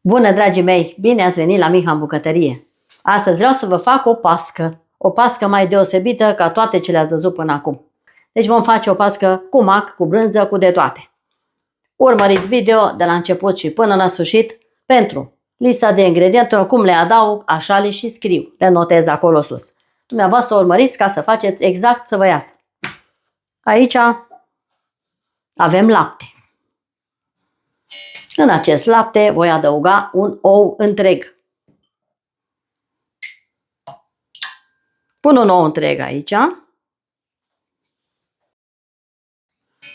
Bună, dragii mei! Bine ați venit la Miha în bucătărie! Astăzi vreau să vă fac o pască mai deosebită ca toate ce le-ați văzut până acum. Deci vom face o pască cu mac, cu brânză, cu de toate. Urmăriți video de la început și până la sfârșit pentru lista de ingrediente, cum le adaug, așa le și scriu, le notez acolo sus. Dumneavoastră urmăriți ca să faceți exact să vă iasă. Aici avem lapte. În acest lapte voi adăuga un ou întreg. Pun un ou întreg aici.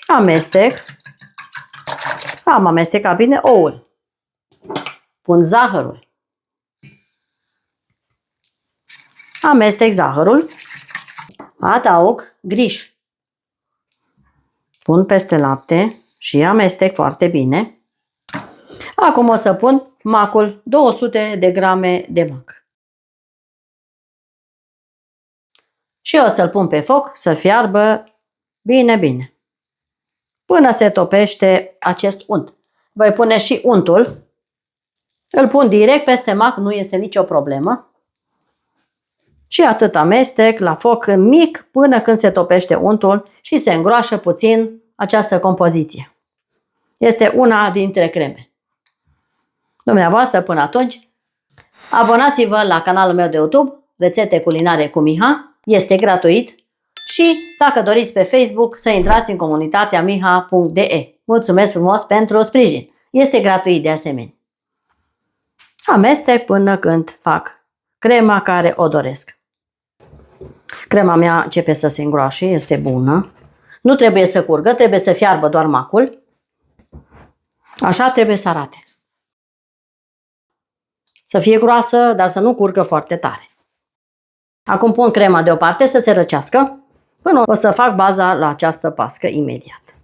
Amestec. Am amestecat bine oul. Pun zahărul. Amestec zahărul. Adaug griș. Pun peste lapte și amestec foarte bine. Acum o să pun macul, 200 de grame de mac. Și o să-l pun pe foc să fiarbă bine. Până se topește acest unt. Voi pune și untul. Îl pun direct peste mac, nu este nicio problemă. Și atât amestec la foc mic până când se topește untul și se îngroașă puțin această compoziție. Este una dintre creme. Dumneavoastră, până atunci, abonați-vă la canalul meu de YouTube, Rețete Culinare cu Miha, este gratuit și dacă doriți pe Facebook să intrați în comunitatea miha.de. Mulțumesc frumos pentru sprijin, este gratuit de asemenea. Amestec până când fac crema care o doresc. Crema mea începe să se îngroașe, este bună. Nu trebuie să curgă, trebuie să fiarbă doar macul. Așa trebuie să arate. Să fie groasă, dar să nu curgă foarte tare. Acum pun crema deoparte să se răcească până o să fac baza la această pască imediat.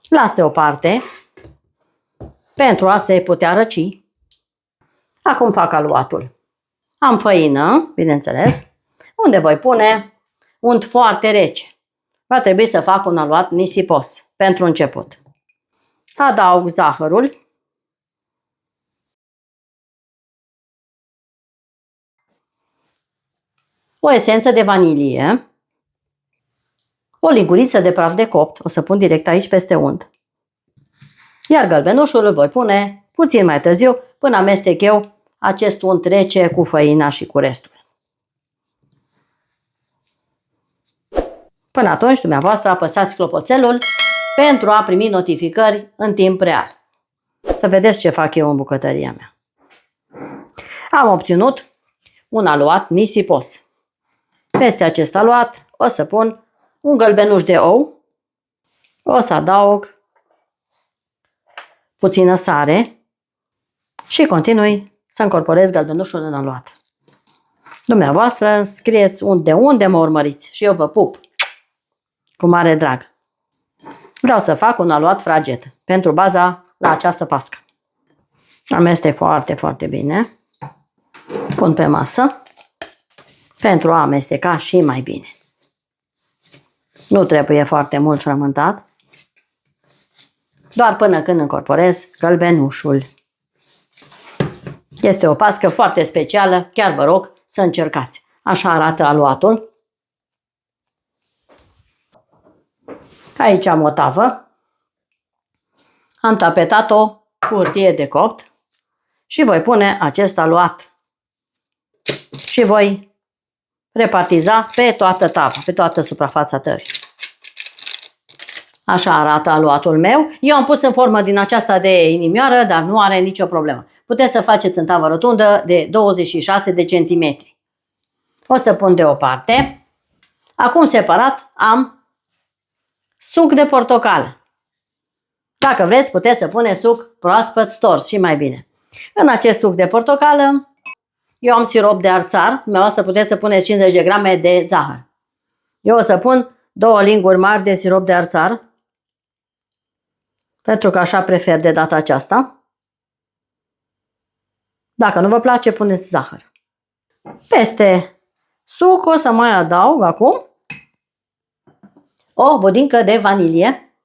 Las deoparte pentru a se putea răci. Acum fac aluatul. Am făină, bineînțeles, unde voi pune unt foarte rece. Va trebui să fac un aluat nisipos pentru început. Adaug zahărul. O esență de vanilie, o linguriță de praf de copt, o să pun direct aici peste unt. Iar gălbenușul îl voi pune puțin mai târziu până amestec eu acest unt rece cu făina și cu restul. Până atunci, dumneavoastră apăsați clopoțelul pentru a primi notificări în timp real. Să vedeți ce fac eu în bucătăria mea. Am obținut un aluat nisipos. Peste acest aluat o să pun un gălbenuș de ou, o să adaug puțină sare și continui să încorporez gălbenușul în aluat. Dumneavoastră scrieți de unde mă urmăriți și eu vă pup cu mare drag. Vreau să fac un aluat fraged pentru baza la această pască. Amestec foarte bine. Pun pe masă pentru a amesteca și mai bine. Nu trebuie foarte mult frământat, doar până când încorporez gălbenușul. Este o pască foarte specială, chiar vă rog să încercați. Așa arată aluatul. Aici am o tavă. Am tapetat-o cu hârtie de copt și voi pune acest aluat și voi repartiza pe toată tava, pe toată suprafața tării. Așa arată aluatul meu. Eu am pus în formă din aceasta de inimioară, dar nu are nicio problemă. Puteți să faceți în tavă rotundă de 26 de centimetri. O să pun deoparte. Acum separat am suc de portocală. Dacă vreți, puteți să puneți suc proaspăt stors și mai bine. În acest suc de portocală eu am sirop de arțar, dumneavoastră puteți să puneți 50 de grame de zahăr. Eu o să pun 2 linguri mari de sirop de arțar, pentru că așa prefer de data aceasta. Dacă nu vă place, puneți zahăr. Peste suc o să mai adaug acum o budincă de vanilie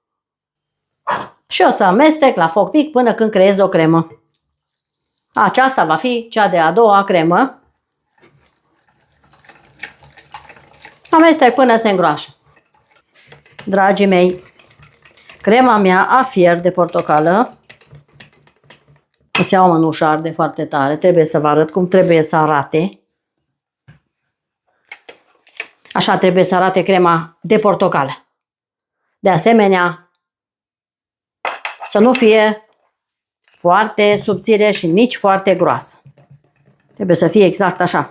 și o să amestec la foc mic până când creez o cremă. Aceasta va fi cea de-a doua cremă. Amestec până se îngroașă. Dragii mei, crema mea a fier de portocală. O să iau mănușa, arde foarte tare. Trebuie să vă arăt cum trebuie să arate. Așa trebuie să arate crema de portocală. De asemenea, să nu fie foarte subțire și nici foarte groasă. Trebuie să fie exact așa.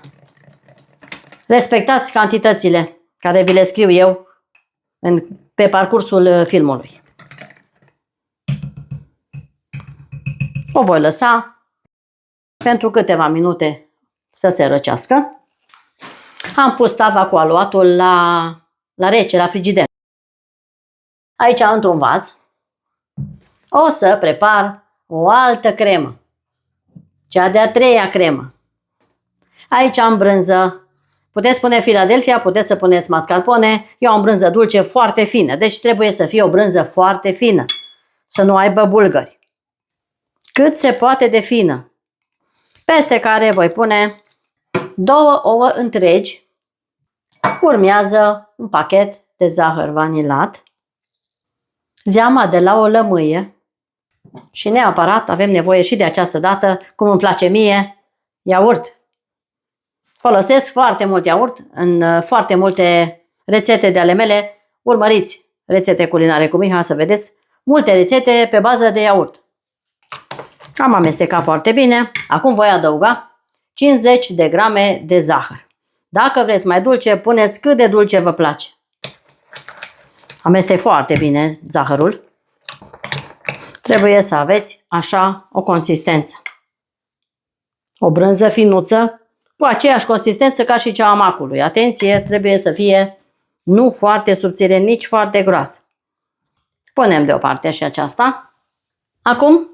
Respectați cantitățile care vi le scriu eu pe parcursul filmului. O voi lăsa pentru câteva minute să se răcească. Am pus tava cu aluatul la rece, la frigider. Aici, într-un vas, o să prepar o altă cremă. Cea de-a treia cremă. Aici am brânză. Puteți pune Philadelphia, puteți să puneți mascarpone. Eu am brânză dulce foarte fină, deci trebuie să fie o brânză foarte fină. Să nu aibă bulgări. Cât se poate de fină. Peste care voi pune 2 ouă întregi. Urmează un pachet de zahăr vanilat. Zeama de la o lămâie. Și neapărat avem nevoie și de această dată, cum îmi place mie, iaurt. Folosesc foarte mult iaurt în foarte multe rețete de ale mele. Urmăriți rețete culinare cu Miha să vedeți multe rețete pe bază de iaurt. Am amestecat foarte bine. Acum voi adăuga 50 de grame de zahăr. Dacă vreți mai dulce, puneți cât de dulce vă place. Amestec foarte bine zahărul. Trebuie să aveți așa o consistență. O brânză finuță cu aceeași consistență ca și cea a macului. Atenție, trebuie să fie nu foarte subțire, nici foarte groasă. Punem deoparte și aceasta. Acum,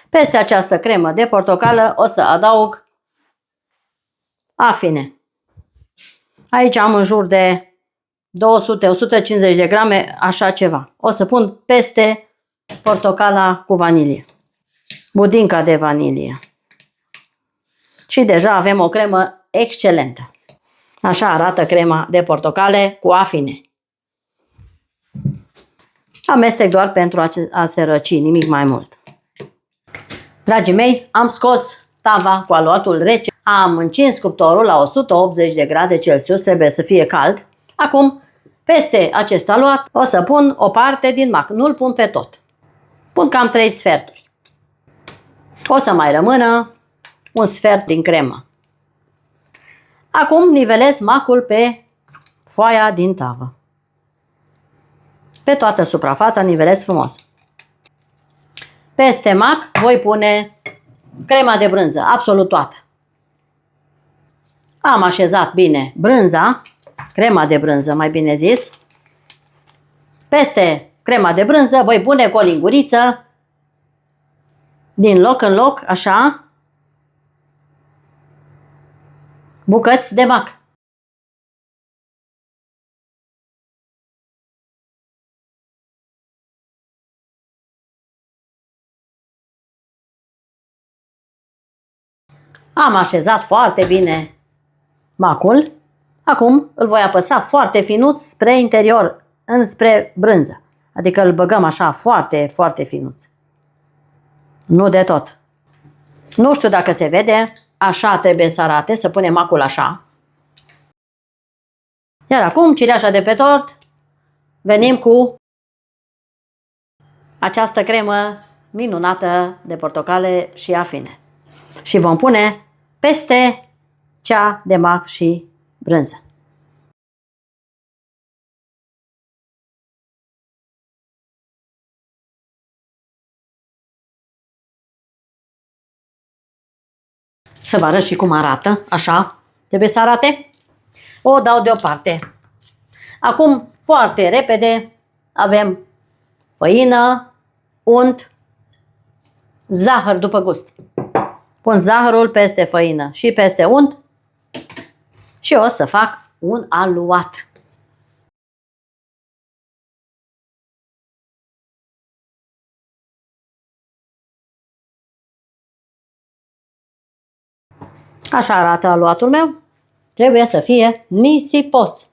peste această cremă de portocală o să adaug afine. Aici am în jur de 200-150 de grame, așa ceva. O să pun peste portocala cu vanilie. Budinca de vanilie. Și deja avem o cremă excelentă. Așa arată crema de portocale cu afine. Amestec doar pentru a se răci, nimic mai mult. Dragii mei, am scos tava cu aluatul rece. Am încins cuptorul la 180 de grade Celsius, trebuie să fie cald. Acum, peste acest aluat, o să pun o parte din mac. Nu-l pun pe tot. Pun cam 3 sferturi. O să mai rămână un sfert din cremă. Acum nivelez macul pe foaia din tavă. Pe toată suprafața nivelez frumos. Peste mac voi pune crema de brânză, absolut toată. Am așezat bine brânza, crema de brânză mai bine zis. Peste crema de brânză voi pune cu o linguriță din loc în loc, așa, bucăți de mac. Am așezat foarte bine macul. Acum îl voi apăsa foarte finuț spre interior, înspre brânză. Adică îl băgăm așa foarte, foarte finuț. Nu de tot. Nu știu dacă se vede, așa trebuie să arate, să punem macul așa. Iar acum, cireașa de pe tort, venim cu această cremă minunată de portocale și afine. Și vom pune peste cea de mac și brânză. Să vă arăt și cum arată, așa, trebuie să arate. O dau deoparte. Acum, foarte repede, avem făină, unt, zahăr după gust. Pun zahărul peste făină și peste unt și o să fac un aluat. Așa arată aluatul meu. Trebuie să fie nisipos.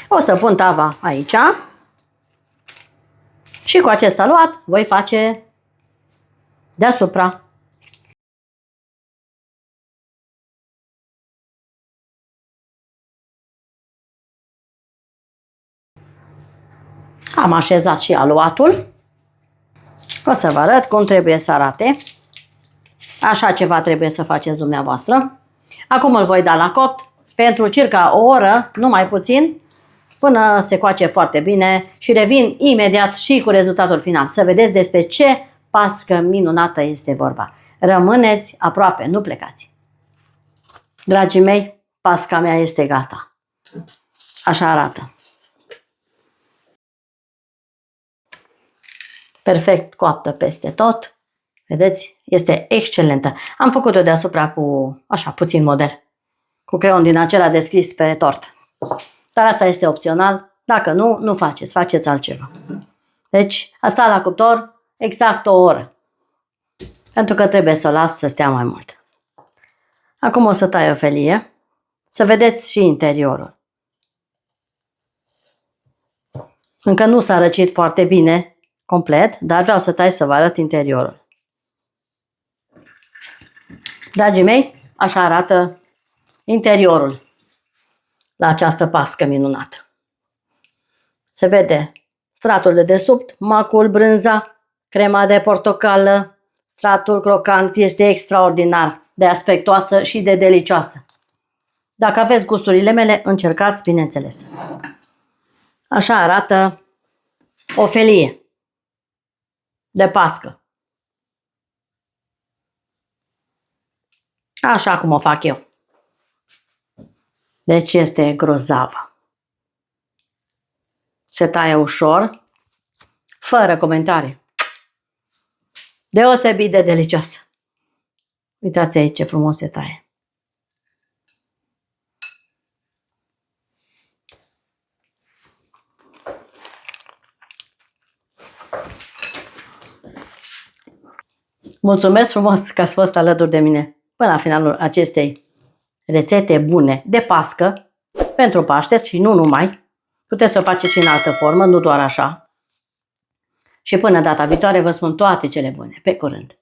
O să pun tava aici. Și cu acest aluat voi face deasupra. Am așezat și aluatul. O să vă arăt cum trebuie să arate. Așa ceva trebuie să faceți dumneavoastră. Acum îl voi da la copt pentru circa o oră, nu mai puțin, până se coace foarte bine și revin imediat și cu rezultatul final. Să vedeți despre ce pască minunată este vorba. Rămâneți aproape, nu plecați. Dragii mei, pasca mea este gata. Așa arată. Perfect coaptă peste tot. Vedeți? Este excelentă. Am făcut-o deasupra cu, așa, puțin model. Cu creion din acela descris pe tort. Dar asta este opțional. Dacă nu, nu faceți. Faceți altceva. Deci, a stat la cuptor exact o oră. Pentru că trebuie să o las să stea mai mult. Acum o să tai o felie. Să vedeți și interiorul. Încă nu s-a răcit foarte bine, complet, dar vreau să tai să vă arăt interiorul. Dragii mei, așa arată interiorul la această pască minunată. Se vede stratul de desubt, macul, brânza, crema de portocală, stratul crocant este extraordinar de aspectoasă și de delicioasă. Dacă aveți gusturile mele, încercați, bineînțeles. Așa arată o felie de pască. Așa cum o fac eu. Deci este grozavă. Se taie ușor, fără comentarii. Deosebit de delicioasă. Uitați aici ce frumos se taie. Mulțumesc frumos că ați fost alături de mine până la finalul acestei rețete bune de pască pentru Paște și nu numai. Puteți să o faceți și în altă formă, nu doar așa. Și până data viitoare vă spun toate cele bune. Pe curând!